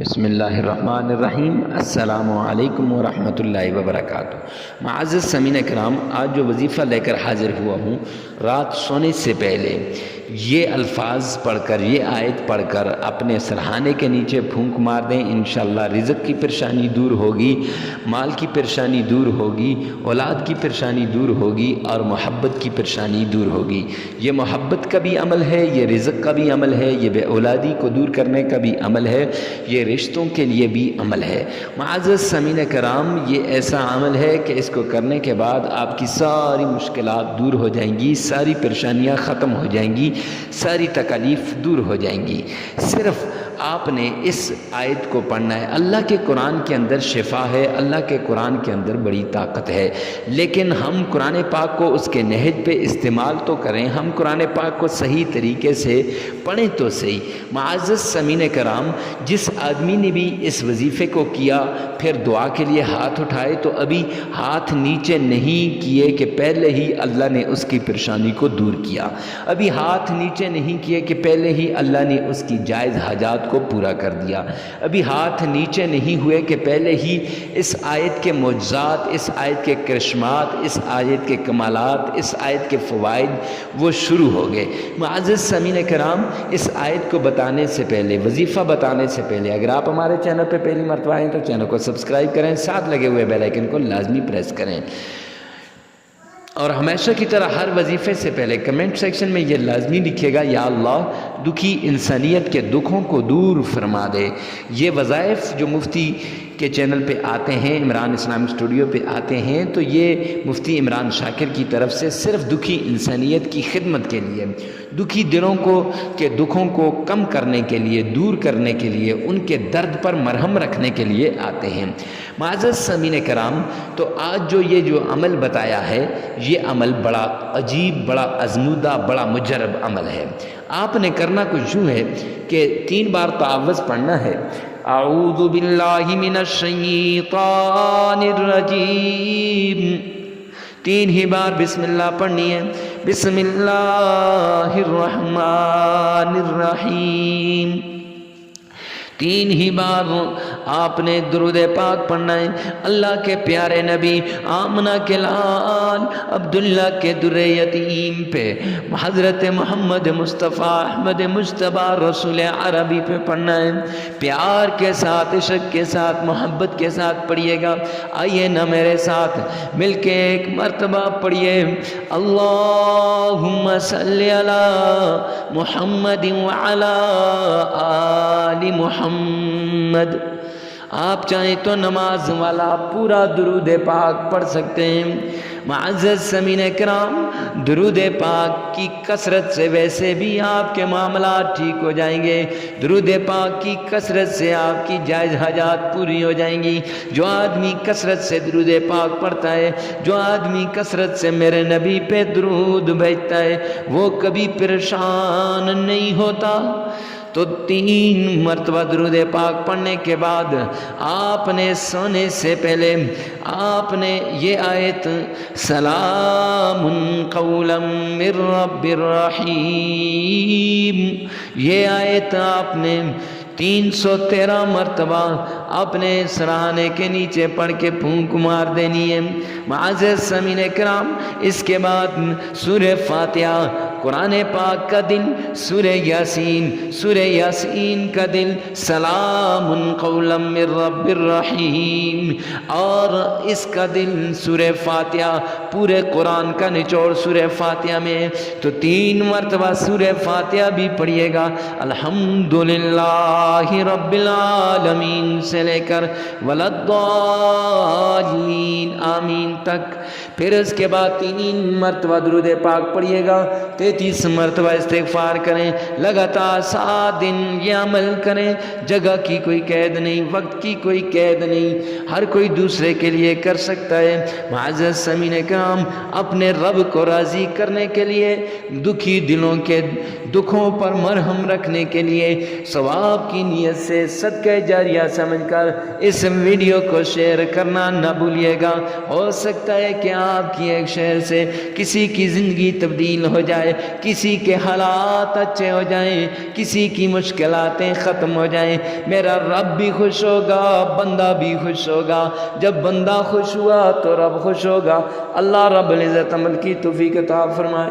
بسم اللہ الرحمن الرحیم۔ السلام علیکم ورحمۃ اللہ وبرکاتہ۔ معزز سامعین کرام، آج جو وظیفہ لے کر حاضر ہوا ہوں، رات سونے سے پہلے یہ الفاظ پڑھ کر، یہ آیت پڑھ کر اپنے سرہانے کے نیچے پھونک مار دیں، انشاءاللہ رزق کی پریشانی دور ہوگی، مال کی پریشانی دور ہوگی، اولاد کی پریشانی دور ہوگی اور محبت کی پریشانی دور ہوگی۔ یہ محبت کا بھی عمل ہے، یہ رزق کا بھی عمل ہے، یہ بے اولادی کو دور کرنے کا بھی عمل ہے، یہ رشتوں کے لیے بھی عمل ہے۔ معزز سامعین کرام، یہ ایسا عمل ہے کہ اس کو کرنے کے بعد آپ کی ساری مشکلات دور ہو جائیں گی، ساری پریشانیاں ختم ہو جائیں گی، ساری تکالیف دور ہو جائیں گی۔ صرف آپ نے اس آیت کو پڑھنا ہے۔ اللہ کے قرآن کے اندر شفا ہے، اللہ کے قرآن کے اندر بڑی طاقت ہے، لیکن ہم قرآن پاک کو اس کے نہج پہ استعمال تو کریں، ہم قرآن پاک کو صحیح طریقے سے پڑھیں تو صحیح۔ معزز سامعین کرام، جس آدمی نے بھی اس وظیفے کو کیا پھر دعا کے لیے ہاتھ اٹھائے تو ابھی ہاتھ نیچے نہیں کیے کہ پہلے ہی اللہ نے اس کی پریشانی کو دور کیا، ابھی ہاتھ نیچے نہیں کیے کہ پہلے ہی اللہ نے اس کی جائز حاجات کو پورا کر دیا، ابھی ہاتھ نیچے نہیں ہوئے کہ پہلے ہی اس آیت کے معجزات، اس آیت کے کرشمات، اس آیت کے کمالات، اس آیت کے فوائد وہ شروع ہو گئے۔ معزز سامعین کرام، اس آیت کو بتانے سے پہلے، وظیفہ بتانے سے پہلے، اگر آپ ہمارے چینل پہ پہلی مرتبہ آئیں تو چینل کو سبسکرائب کریں، ساتھ لگے ہوئے بیل آئیکن کو لازمی پریس کریں، اور ہمیشہ کی طرح ہر وظیفے سے پہلے کمنٹ سیکشن میں یہ لازمی لکھے گا، یا اللہ دکھی انسانیت کے دکھوں کو دور فرما دے۔ یہ وظائف جو مفتی کے چینل پہ آتے ہیں، عمران اسلامک اسٹوڈیو پہ آتے ہیں، تو یہ مفتی عمران شاکر کی طرف سے صرف دکھی انسانیت کی خدمت کے لیے، دکھی دلوں کے دکھوں کو کم کرنے کے لیے، دور کرنے کے لیے، ان کے درد پر مرہم رکھنے کے لیے آتے ہیں۔ معزز سامعین کرام، تو آج جو عمل بتایا ہے، یہ عمل بڑا عجیب، بڑا ازمودہ، بڑا مجرب عمل ہے۔ آپ نے کرنا کچھ یوں ہے کہ 3 بار تعوذ پڑھنا ہے، اعوذ باللہ من الشیطان الرجیم، 3 ہی بار بسم اللہ پڑھنی ہے، بسم اللہ الرحمن الرحیم، 3 ہی بار آپ نے درود پاک پڑھنا ہے اللہ کے پیارے نبی آمنہ کے لال عبداللہ کے در یتیم پہ، حضرت محمد مصطفیٰ احمد مجتبی رسول عربی پہ پڑھنا ہے، پیار کے ساتھ، عشق کے ساتھ، محبت کے ساتھ پڑھیے گا۔ آئیے نا میرے ساتھ مل کے ایک مرتبہ پڑھیے، اللہم صلی علی محمد وعلی آل محمد۔ آپ چاہیں تو نماز والا پورا درود پاک پڑھ سکتے ہیں۔ معزز سامعین کرام، درود پاک کی کثرت سے ویسے بھی آپ کے معاملات ٹھیک ہو جائیں گے، درود پاک کی کثرت سے آپ کی جائز حاجات پوری ہو جائیں گی۔ جو آدمی کثرت سے درود پاک پڑھتا ہے، جو آدمی کثرت سے میرے نبی پہ درود بھیجتا ہے، وہ کبھی پریشان نہیں ہوتا۔ تو 3 مرتبہ درود پاک پڑھنے کے بعد آپ نے سونے سے پہلے آپ نے یہ آیت سلام قولا من رب الرحیم، یہ آیت آپ نے 313 مرتبہ اپنے سرانے کے نیچے پڑھ کے پھونک مار دینی ہے۔ معزز سامعین کرام، اس کے بعد سورہ فاتحہ، قرآن پاک کا دل، سورہ یاسین کا دل، سلام قولا من رب الرحیم، اور اس کا دل سورہ فاتحہ، پورے قرآن کا نچوڑ سورہ فاتحہ میں، تو 3 مرتبہ سورہ فاتحہ بھی پڑھیے گا، الحمدللہ رب العالمین سے لے کر وللضالین آمین تک۔ پھر اس کے بعد 3 مرتبہ درود پاک پڑھیے گا، 33 مرتبہ استغفار کریں، لگاتار 7 دن یہ عمل کریں، جگہ کی کوئی قید نہیں، وقت کی کوئی قید نہیں، ہر کوئی دوسرے کے لیے کر سکتا ہے۔ معزز سامعین کرام، اپنے رب کو راضی کرنے کے لیے، دکھی دلوں کے دکھوں پر مرہم رکھنے کے لیے، ثواب کی نیت سے صدقہ جاریہ سمجھ کر اس ویڈیو کو شیئر کرنا نہ بھولیے گا۔ ہو سکتا ہے کہ آپ کی ایک شیئر سے کسی کی زندگی تبدیل ہو جائے، کسی کے حالات اچھے ہو جائیں، کسی کی مشکلاتیں ختم ہو جائیں، میرا رب بھی خوش ہوگا، بندہ بھی خوش ہوگا۔ جب بندہ خوش ہوا تو رب خوش ہوگا۔ اللہ رب العزت عمل کی توفیق عطا فرمائے۔